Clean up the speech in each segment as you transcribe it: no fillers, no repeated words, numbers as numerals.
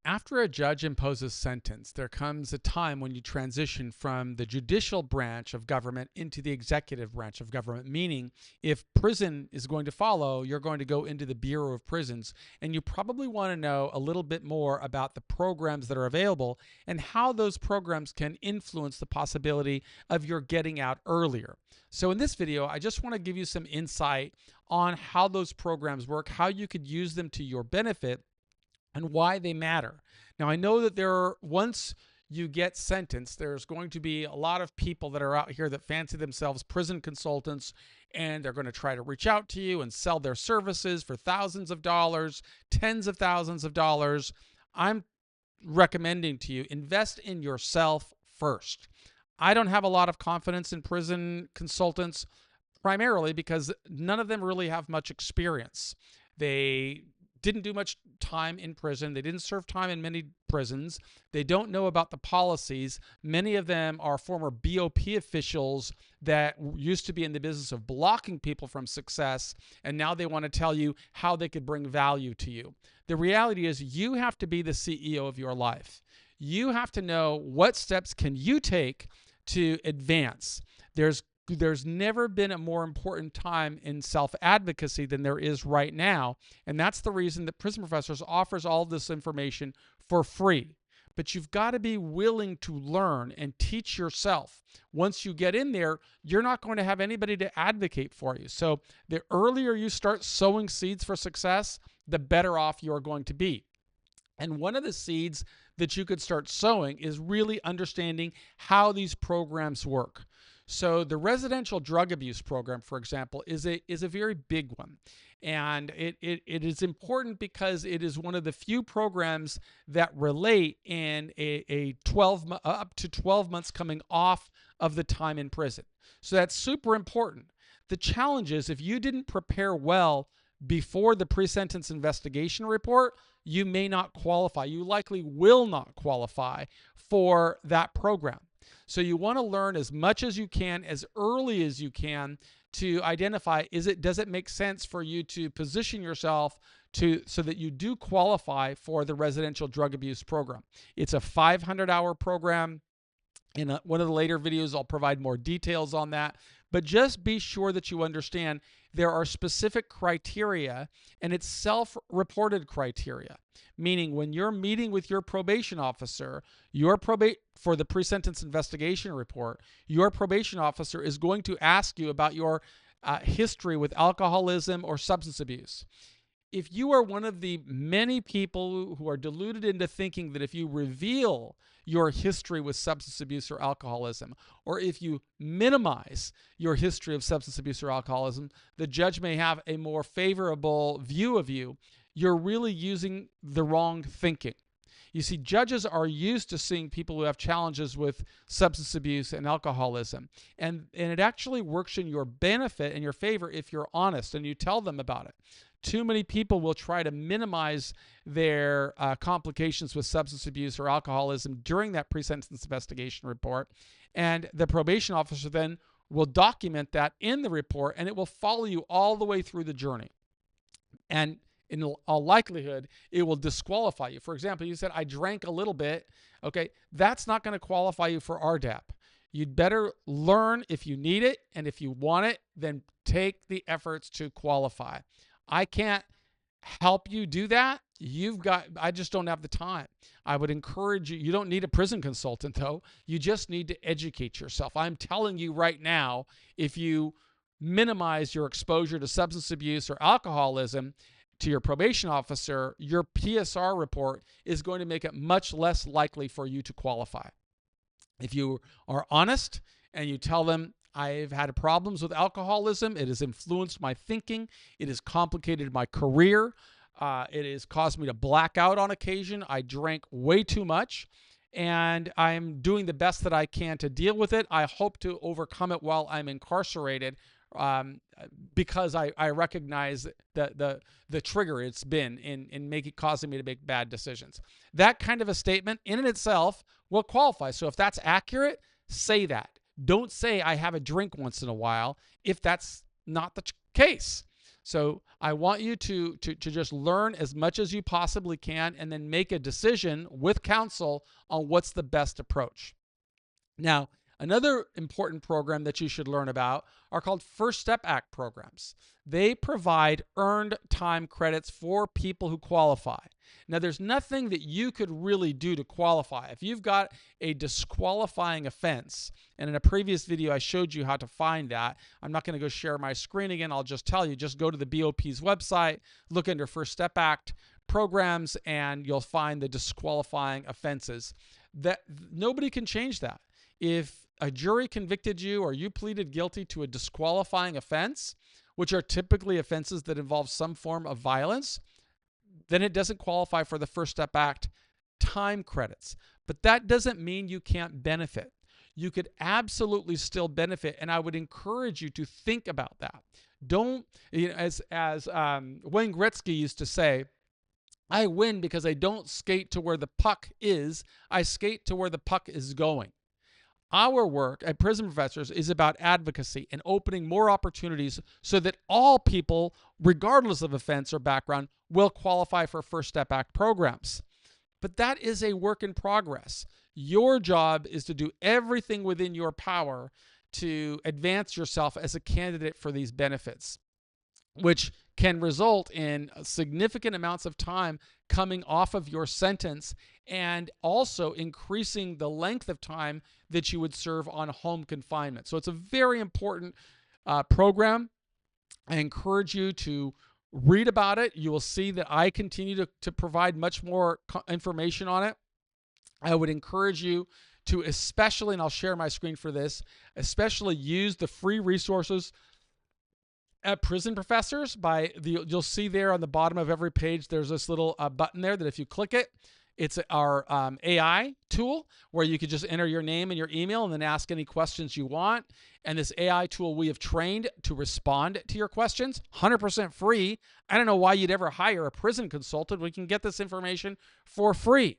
After a judge imposes sentence, there comes a time when you transition from the judicial branch of government into the executive branch of government, meaning if prison is going to follow, you're going to go into the Bureau of Prisons, and you probably want to know a little bit more about the programs that are available and how those programs can influence the possibility of your getting out earlier. So in this video, I just want to give you some insight on how those programs work, how you could use them to your benefit, and why they matter. Now, I know that once you get sentenced, there's going to be a lot of people that are out here that fancy themselves prison consultants, and they're going to try to reach out to you and sell their services for thousands of dollars, tens of thousands of dollars. I'm recommending to you, invest in yourself first. I don't have a lot of confidence in prison consultants, primarily because none of them really have much experience. They didn't do much time in prison. They didn't serve time in many prisons. They don't know about the policies. Many of them are former BOP officials that used to be in the business of blocking people from success, and now they want to tell you how they could bring value to you. The reality is you have to be the CEO of your life. You have to know what steps can you take to advance. There's never been a more important time in self-advocacy than there is right now, and that's the reason that Prison Professors offers all this information for free. But you've got to be willing to learn and teach yourself. Once you get in there, you're not going to have anybody to advocate for you. So the earlier you start sowing seeds for success, the better off you are going to be. And one of the seeds that you could start sowing is really understanding how these programs work. So the residential drug abuse program, for example, is a very big one. And it is important because it is one of the few programs that relate in up to 12 months coming off of the time in prison. So that's super important. The challenge is if you didn't prepare well before the pre-sentence investigation report, you may not qualify. You likely will not qualify for that program. So you want to learn as much as you can, as early as you can, to identify, does it make sense for you to position yourself so that you do qualify for the residential drug abuse program. It's a 500-hour program. In one of the later videos, I'll provide more details on that. But just be sure that you understand there are specific criteria, and it's self-reported criteria, meaning when you're meeting with your probation officer, for the pre-sentence investigation report, your probation officer is going to ask you about your history with alcoholism or substance abuse. If you are one of the many people who are deluded into thinking that if you reveal your history with substance abuse or alcoholism, or if you minimize your history of substance abuse or alcoholism, the judge may have a more favorable view of you, you're really using the wrong thinking. You see, judges are used to seeing people who have challenges with substance abuse and alcoholism, and it actually works in your benefit and your favor if you're honest and you tell them about it. Too many people will try to minimize their complications with substance abuse or alcoholism during that pre-sentence investigation report, and the probation officer then will document that in the report, and it will follow you all the way through the journey. And in all likelihood, it will disqualify you. For example, you said, I drank a little bit. Okay, that's not going to qualify you for RDAP. You'd better learn if you need it, and if you want it, then take the efforts to qualify. I can't help you do that. I just don't have the time. I would encourage you. You don't need a prison consultant, though. You just need to educate yourself. I'm telling you right now, if you minimize your exposure to substance abuse or alcoholism to your probation officer, your PSR report is going to make it much less likely for you to qualify. If you are honest and you tell them, I've had problems with alcoholism. It has influenced my thinking. It has complicated my career. It has caused me to black out on occasion. I drank way too much, and I'm doing the best that I can to deal with it. I hope to overcome it while I'm incarcerated, because I recognize the trigger it's been in causing me to make bad decisions. That kind of a statement in and itself will qualify. So if that's accurate, say that. Don't say I have a drink once in a while if that's not the case. So I want you to just learn as much as you possibly can and then make a decision with counsel on what's the best approach. Now, another important program that you should learn about are called First Step Act programs. They provide earned time credits for people who qualify. Now, there's nothing that you could really do to qualify. If you've got a disqualifying offense, and in a previous video I showed you how to find that, I'm not going to go share my screen again. I'll just tell you, just go to the BOP's website, look under First Step Act programs, and you'll find the disqualifying offenses. That nobody can change that. If a jury convicted you or you pleaded guilty to a disqualifying offense, which are typically offenses that involve some form of violence, then it doesn't qualify for the First Step Act time credits. But that doesn't mean you can't benefit. You could absolutely still benefit, and I would encourage you to think about that. Don't, as Wayne Gretzky used to say, I win because I don't skate to where the puck is, I skate to where the puck is going. Our work at Prison Professors is about advocacy and opening more opportunities so that all people, regardless of offense or background, will qualify for First Step Act programs. But that is a work in progress. Your job is to do everything within your power to advance yourself as a candidate for these benefits, which can result in significant amounts of time coming off of your sentence and also increasing the length of time that you would serve on home confinement. So it's a very important program. I encourage you to read about it. You will see that I continue to provide much more information on it. I would encourage you to especially, and I'll share my screen for this, especially use the free resources at Prison Professors. You'll see there on the bottom of every page, there's this little button there that if you click it, it's our AI tool where you could just enter your name and your email and then ask any questions you want. And this AI tool we have trained to respond to your questions, 100% free. I don't know why you'd ever hire a prison consultant. We can get this information for free.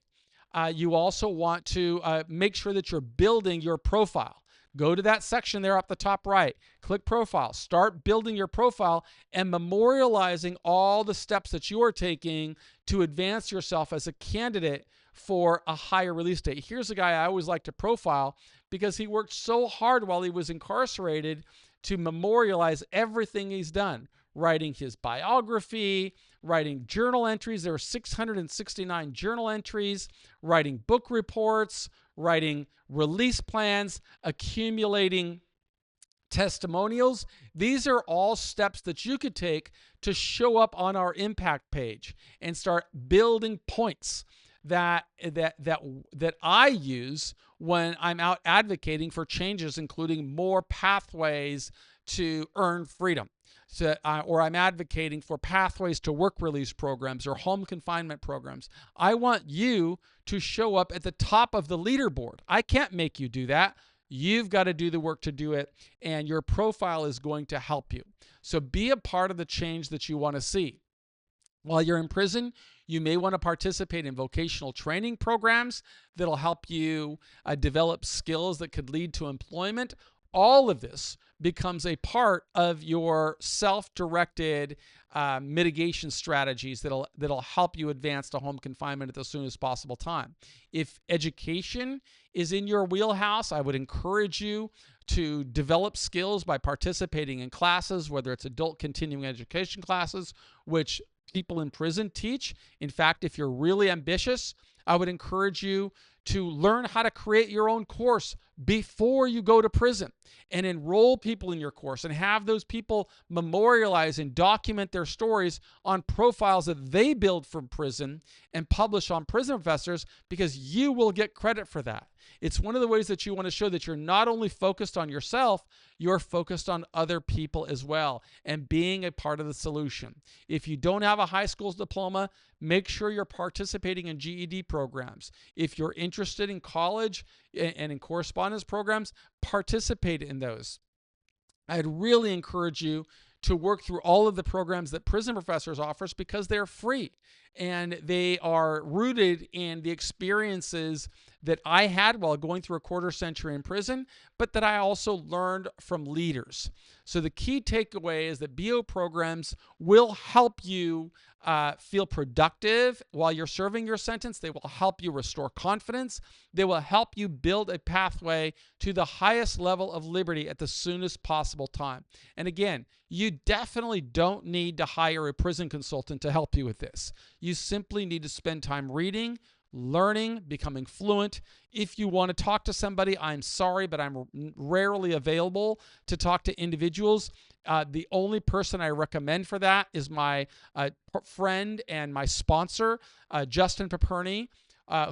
You also want to make sure that you're building your profile. Go to that section there up the top right, click profile, start building your profile and memorializing all the steps that you are taking to advance yourself as a candidate for a higher release date. Here's a guy I always like to profile because he worked so hard while he was incarcerated to memorialize everything he's done, writing his biography, writing journal entries. There were 669 journal entries, writing book reports, writing release plans, accumulating testimonials. These are all steps that you could take to show up on our impact page and start building points that I use when I'm out advocating for changes, including more pathways to earn freedom. Or I'm advocating for pathways to work release programs or home confinement programs. I want you to show up at the top of the leaderboard. I can't make you do that. You've got to do the work to do it, and your profile is going to help you. So be a part of the change that you want to see. While you're in prison, you may want to participate in vocational training programs that'll help you develop skills that could lead to employment. All of this becomes a part of your self-directed mitigation strategies that'll help you advance to home confinement at the soonest possible time. If education is in your wheelhouse, I would encourage you to develop skills by participating in classes, whether it's adult continuing education classes, which people in prison teach. In fact, if you're really ambitious, I would encourage you to learn how to create your own course before you go to prison and enroll people in your course and have those people memorialize and document their stories on profiles that they build from prison and publish on Prison Professors, because you will get credit for that. It's one of the ways that you want to show that you're not only focused on yourself, you're focused on other people as well and being a part of the solution. If you don't have a high school diploma, make sure you're participating in GED programs. If you're interested in college and in correspondence programs, participate in those. I'd really encourage you to work through all of the programs that Prison Professors offers because they're free. and they are rooted in the experiences that I had while going through a quarter century in prison, but that I also learned from leaders. So the key takeaway is that BO programs will help you feel productive while you're serving your sentence. They will help you restore confidence. They will help you build a pathway to the highest level of liberty at the soonest possible time. And again, you definitely don't need to hire a prison consultant to help you with this. You simply need to spend time reading, learning, becoming fluent. If you want to talk to somebody, I'm sorry, but I'm rarely available to talk to individuals. The only person I recommend for that is my friend and my sponsor, Justin Pernie,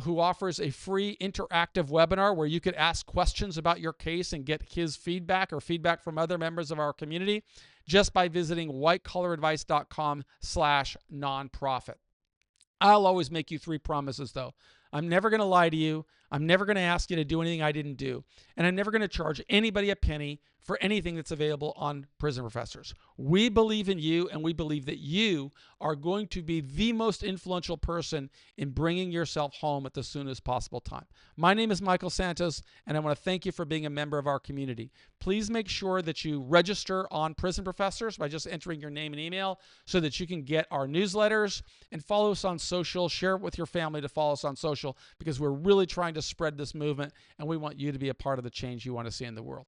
who offers a free interactive webinar where you could ask questions about your case and get his feedback or feedback from other members of our community just by visiting whitecollaradvice.com/nonprofit. I'll always make you 3 promises, though. I'm never going to lie to you. I'm never going to ask you to do anything I didn't do. And I'm never going to charge anybody a penny for anything that's available on Prison Professors. We believe in you, and we believe that you are going to be the most influential person in bringing yourself home at the soonest possible time. My name is Michael Santos, and I want to thank you for being a member of our community. Please make sure that you register on Prison Professors by just entering your name and email so that you can get our newsletters, and follow us on social. Share it with your family to follow us on social, because we're really trying to spread this movement, and we want you to be a part of the change you want to see in the world.